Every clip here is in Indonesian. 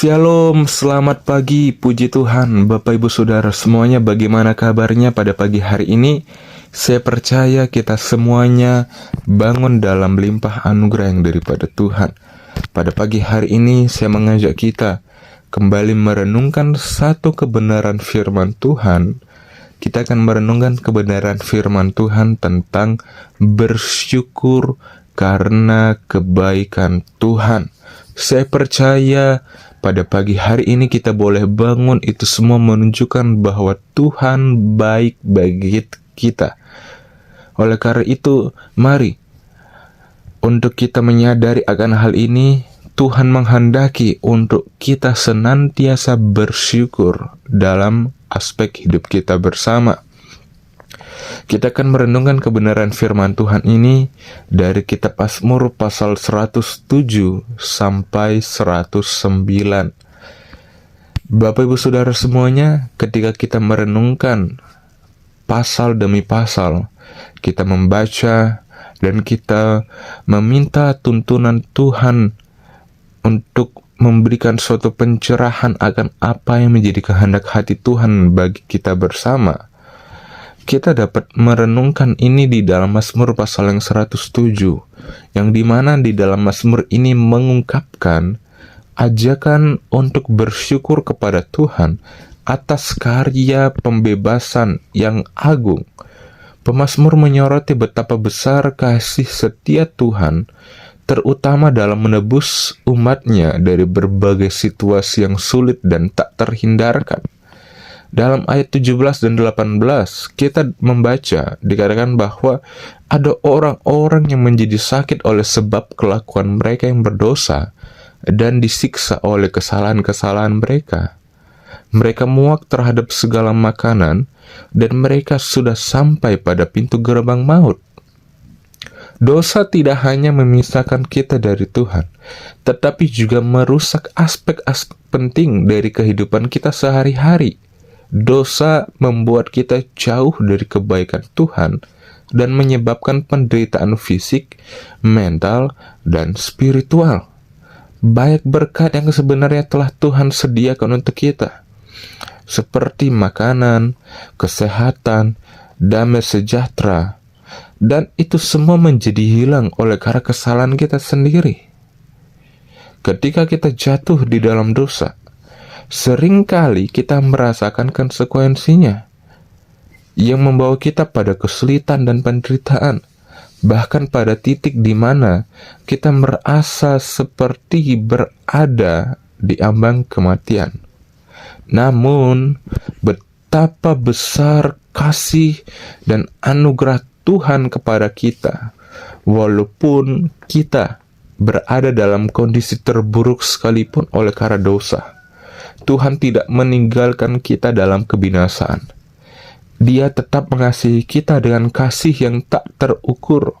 Shalom, selamat pagi, puji Tuhan, Bapak Ibu Saudara semuanya, bagaimana kabarnya pada pagi hari ini? Saya percaya kita semuanya bangun dalam limpah anugerah yang daripada Tuhan. Pada pagi hari ini saya mengajak kita kembali merenungkan satu kebenaran firman Tuhan. Kita akan merenungkan kebenaran firman Tuhan tentang bersyukur karena kebaikan Tuhan. Saya percaya pada pagi hari ini kita boleh bangun itu semua menunjukkan bahwa Tuhan baik bagi kita. Oleh karena itu, mari untuk kita menyadari akan hal ini, Tuhan menghendaki untuk kita senantiasa bersyukur dalam aspek hidup kita bersama. Kita akan merenungkan kebenaran firman Tuhan ini dari kitab Mazmur pasal 107 sampai 109. Bapak Ibu Saudara semuanya, ketika kita merenungkan pasal demi pasal, kita membaca dan kita meminta tuntunan Tuhan untuk memberikan suatu pencerahan akan apa yang menjadi kehendak hati Tuhan bagi kita bersama. Kita dapat merenungkan ini di dalam Mazmur pasal yang 107, yang dimana di dalam Mazmur ini mengungkapkan ajakan untuk bersyukur kepada Tuhan atas karya pembebasan yang agung. Pemazmur menyoroti betapa besar kasih setia Tuhan, terutama dalam menebus umatnya dari berbagai situasi yang sulit dan tak terhindarkan. Dalam ayat 17 dan 18, kita membaca, dikatakan bahwa ada orang-orang yang menjadi sakit oleh sebab kelakuan mereka yang berdosa dan disiksa oleh kesalahan-kesalahan mereka. Mereka muak terhadap segala makanan dan mereka sudah sampai pada pintu gerbang maut. Dosa tidak hanya memisahkan kita dari Tuhan, tetapi juga merusak aspek-aspek penting dari kehidupan kita sehari-hari. Dosa membuat kita jauh dari kebaikan Tuhan dan menyebabkan penderitaan fisik, mental, dan spiritual. Banyak berkat yang sebenarnya telah Tuhan sediakan untuk kita, seperti makanan, kesehatan, damai sejahtera, dan itu semua menjadi hilang oleh karena kesalahan kita sendiri. Ketika kita jatuh di dalam dosa, seringkali kita merasakan konsekuensinya yang membawa kita pada kesulitan dan penderitaan, bahkan pada titik di mana kita merasa seperti berada di ambang kematian. Namun, betapa besar kasih dan anugerah Tuhan kepada kita, walaupun kita berada dalam kondisi terburuk sekalipun oleh karena dosa. Tuhan tidak meninggalkan kita dalam kebinasaan. Dia tetap mengasihi kita dengan kasih yang tak terukur.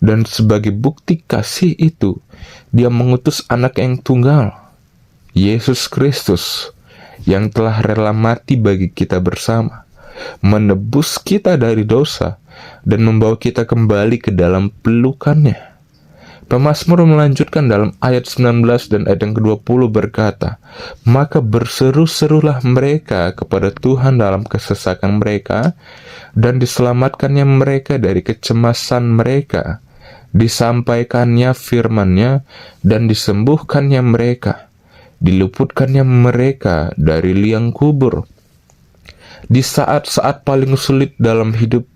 Dan sebagai bukti kasih itu, Dia mengutus anak yang tunggal, Yesus Kristus, yang telah rela mati bagi kita bersama, menebus kita dari dosa, dan membawa kita kembali ke dalam pelukannya. Pemazmur melanjutkan dalam ayat 19 dan ayat yang ke-20 berkata, "Maka berseru-serulah mereka kepada Tuhan dalam kesesakan mereka, dan diselamatkannya mereka dari kecemasan mereka. Disampaikannya firman-Nya, dan disembuhkannya mereka. Diluputkannya mereka dari liang kubur." Di saat-saat paling sulit dalam hidup,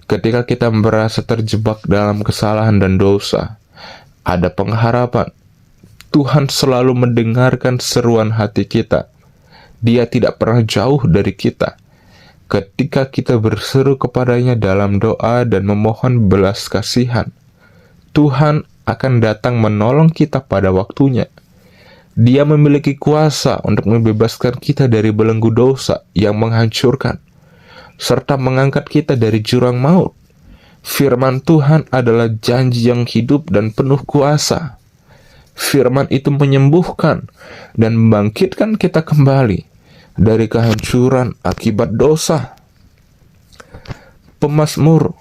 ketika kita merasa terjebak dalam kesalahan dan dosa, ada pengharapan. Tuhan selalu mendengarkan seruan hati kita. Dia tidak pernah jauh dari kita. Ketika kita berseru kepadanya dalam doa dan memohon belas kasihan, Tuhan akan datang menolong kita pada waktunya. Dia memiliki kuasa untuk membebaskan kita dari belenggu dosa yang menghancurkan, serta mengangkat kita dari jurang maut. Firman Tuhan adalah janji yang hidup dan penuh kuasa. Firman itu menyembuhkan dan membangkitkan kita kembali dari kehancuran akibat dosa. Pemazmur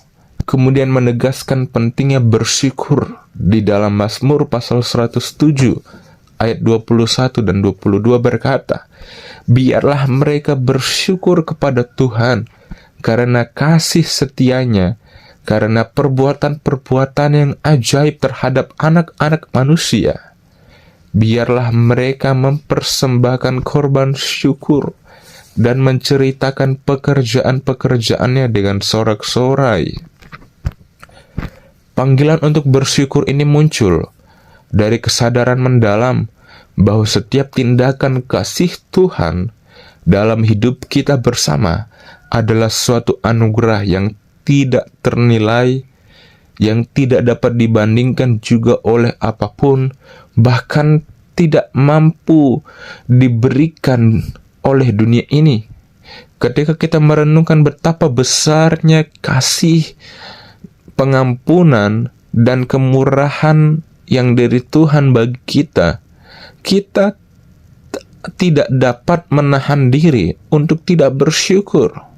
kemudian menegaskan pentingnya bersyukur di dalam Mazmur pasal 107 ayat 21 dan 22 berkata, biarlah mereka bersyukur kepada Tuhan karena kasih setianya, karena perbuatan-perbuatan yang ajaib terhadap anak-anak manusia. Biarlah mereka mempersembahkan korban syukur dan menceritakan pekerjaan-pekerjaannya dengan sorak-sorai. Panggilan untuk bersyukur ini muncul dari kesadaran mendalam bahwa setiap tindakan kasih Tuhan dalam hidup kita bersama adalah suatu anugerah yang tidak ternilai, yang tidak dapat dibandingkan juga oleh apapun, bahkan tidak mampu diberikan oleh dunia ini. Ketika kita merenungkan betapa besarnya kasih, pengampunan, dan kemurahan yang dari Tuhan bagi kita, kita tidak dapat menahan diri untuk tidak bersyukur.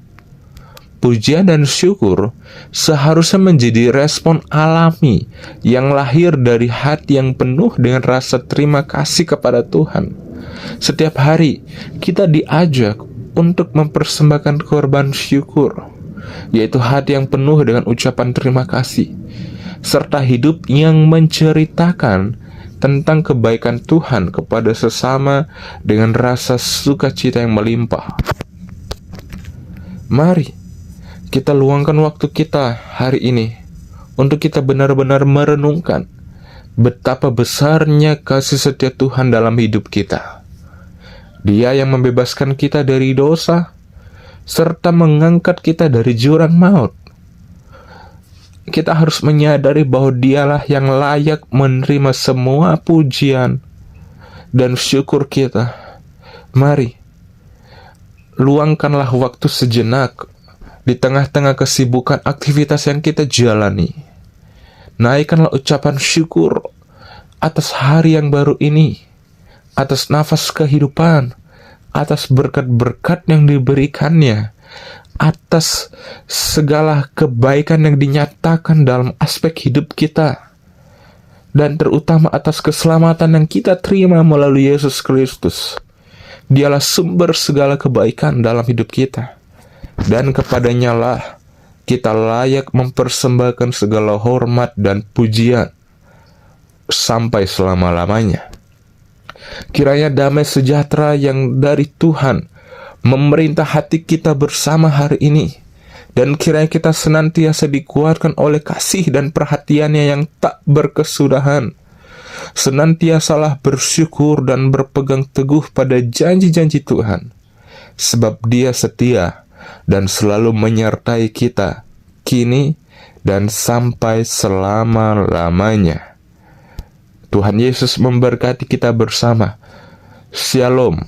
Pujian dan syukur seharusnya menjadi respon alami yang lahir dari hati yang penuh dengan rasa terima kasih kepada Tuhan. Setiap hari kita diajak untuk mempersembahkan korban syukur, yaitu hati yang penuh dengan ucapan terima kasih, serta hidup yang menceritakan tentang kebaikan Tuhan kepada sesama dengan rasa sukacita yang melimpah. Mari kita luangkan waktu kita hari ini untuk kita benar-benar merenungkan betapa besarnya kasih setia Tuhan dalam hidup kita. Dia yang membebaskan kita dari dosa, serta mengangkat kita dari jurang maut. Kita harus menyadari bahwa Dialah yang layak menerima semua pujian dan syukur kita. Mari, luangkanlah waktu sejenak di tengah-tengah kesibukan aktivitas yang kita jalani. Naikkanlah ucapan syukur atas hari yang baru ini, atas nafas kehidupan, atas berkat-berkat yang diberikannya, atas segala kebaikan yang dinyatakan dalam aspek hidup kita, dan terutama atas keselamatan yang kita terima melalui Yesus Kristus. Dialah sumber segala kebaikan dalam hidup kita, dan kepadanya lah kita layak mempersembahkan segala hormat dan pujian sampai selama-lamanya. Kiranya damai sejahtera yang dari Tuhan memerintah hati kita bersama hari ini, dan kiranya kita senantiasa dikuatkan oleh kasih dan perhatiannya yang tak berkesudahan. Senantiasalah bersyukur dan berpegang teguh pada janji-janji Tuhan, sebab Dia setia dan selalu menyertai kita kini dan sampai selama-lamanya. Tuhan Yesus memberkati kita bersama. Shalom.